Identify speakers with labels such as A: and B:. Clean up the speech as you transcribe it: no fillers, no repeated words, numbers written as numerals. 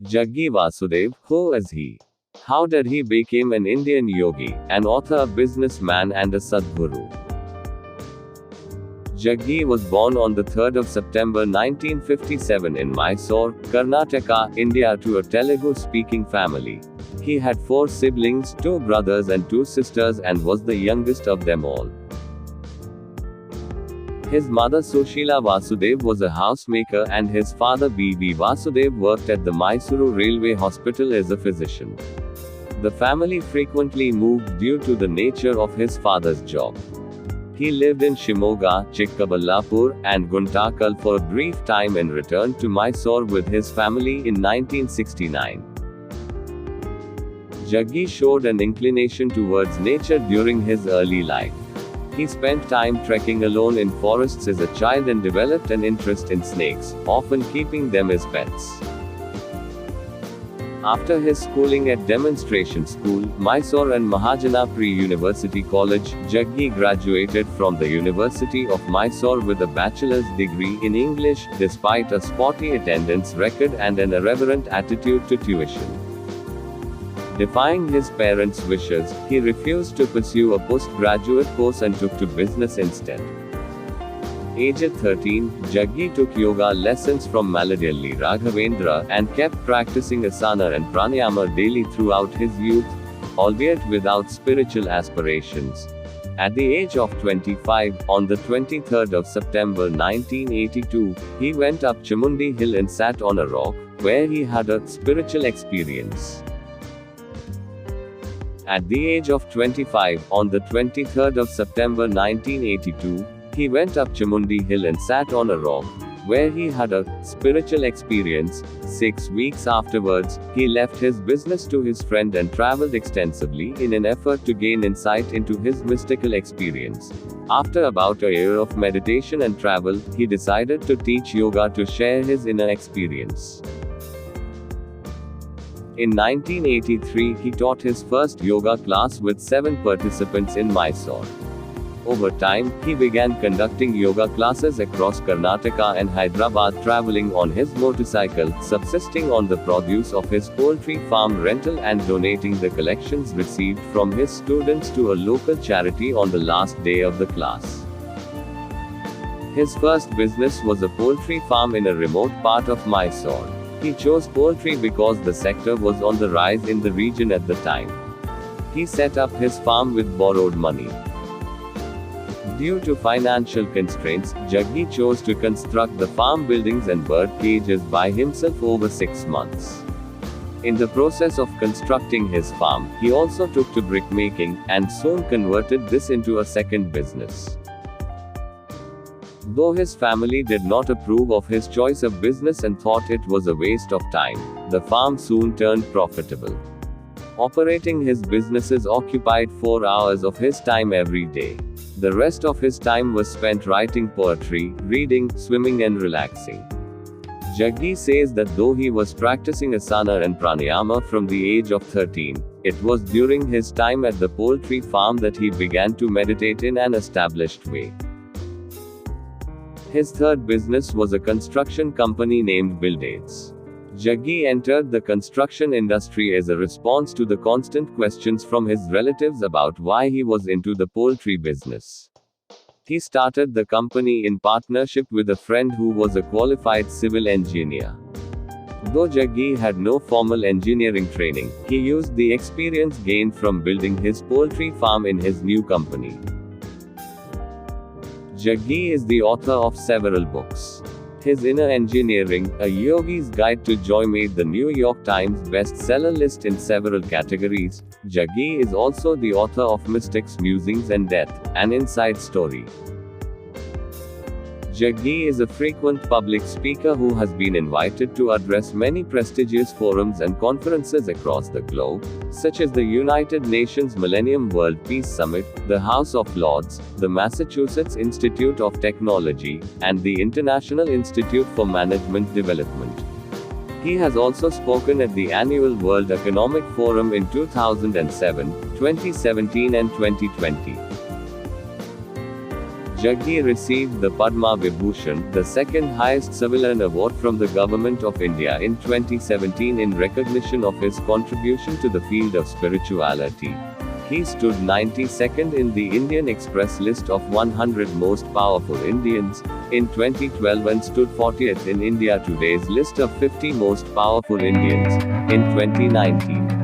A: Jaggi Vasudev, who is he? How did he become an Indian yogi, an author, a businessman and a Sadguru? Jaggi was born on the 3rd of September 1957 in Mysore, Karnataka, India to a Telugu-speaking family. He had 4 siblings, 2 brothers and 2 sisters and was the youngest of them all. His mother Sushila Vasudev was a housemaker and his father B.V. Vasudev worked at the Mysuru Railway Hospital as a physician. The family frequently moved due to the nature of his father's job. He lived in Shimoga, Chikkaballapur, and Guntakal for a brief time and returned to Mysore with his family in 1969. Jaggi showed an inclination towards nature during his early life. He spent time trekking alone in forests as a child and developed an interest in snakes, often keeping them as pets. After his schooling at Demonstration School, Mysore and Mahajanapuri University College, Jaggi graduated from the University of Mysore with a bachelor's degree in English, despite a spotty attendance record and an irreverent attitude to tuition. Defying his parents' wishes, he refused to pursue a postgraduate course and took to business instead. Aged 13, Jaggi took yoga lessons from Maladiyalli Raghavendra and kept practicing asana and pranayama daily throughout his youth, albeit without spiritual aspirations. At the age of 25, on the 23rd of September 1982, he went up Chamundi Hill and sat on a rock, where he had a spiritual experience. At the age of 25, on the 23rd of September 1982, he went up Chamundi Hill and sat on a rock, where he had a spiritual experience. 6 weeks afterwards, he left his business to his friend and traveled extensively in an effort to gain insight into his mystical experience. After about a year of meditation and travel, he decided to teach yoga to share his inner experience. In 1983, he taught his first yoga class with 7 participants in Mysore. Over time, he began conducting yoga classes across Karnataka and Hyderabad, traveling on his motorcycle, subsisting on the produce of his poultry farm rental and donating the collections received from his students to a local charity on the last day of the class. His first business was a poultry farm in a remote part of Mysore. He chose poultry because the sector was on the rise in the region at the time. He set up his farm with borrowed money. Due to financial constraints, Jaggi chose to construct the farm buildings and bird cages by himself over 6 months. In the process of constructing his farm, he also took to brickmaking, and soon converted this into a second business. Though his family did not approve of his choice of business and thought it was a waste of time, the farm soon turned profitable. Operating his businesses occupied 4 hours of his time every day. The rest of his time was spent writing poetry, reading, swimming and relaxing. Jaggi says that though he was practicing asana and pranayama from the age of 13, it was during his time at the poultry farm that he began to meditate in an established way. His third business was a construction company named Buildaids. Jaggi entered the construction industry as a response to the constant questions from his relatives about why he was into the poultry business. He started the company in partnership with a friend who was a qualified civil engineer. Though Jaggi had no formal engineering training, he used the experience gained from building his poultry farm in his new company. Jaggi is the author of several books. His Inner Engineering, A Yogi's Guide to Joy made the New York Times bestseller list in several categories. Jaggi is also the author of Mystics, Musings and Death, an Inside Story. Jaggi is a frequent public speaker who has been invited to address many prestigious forums and conferences across the globe, such as the United Nations Millennium World Peace Summit, the House of Lords, the Massachusetts Institute of Technology, and the International Institute for Management Development. He has also spoken at the annual World Economic Forum in 2007, 2017 and 2020. Jaggi received the Padma Vibhushan, the second highest civilian award from the Government of India in 2017 in recognition of his contribution to the field of spirituality. He stood 92nd in the Indian Express list of 100 most powerful Indians in 2012 and stood 40th in India Today's list of 50 most powerful Indians in 2019.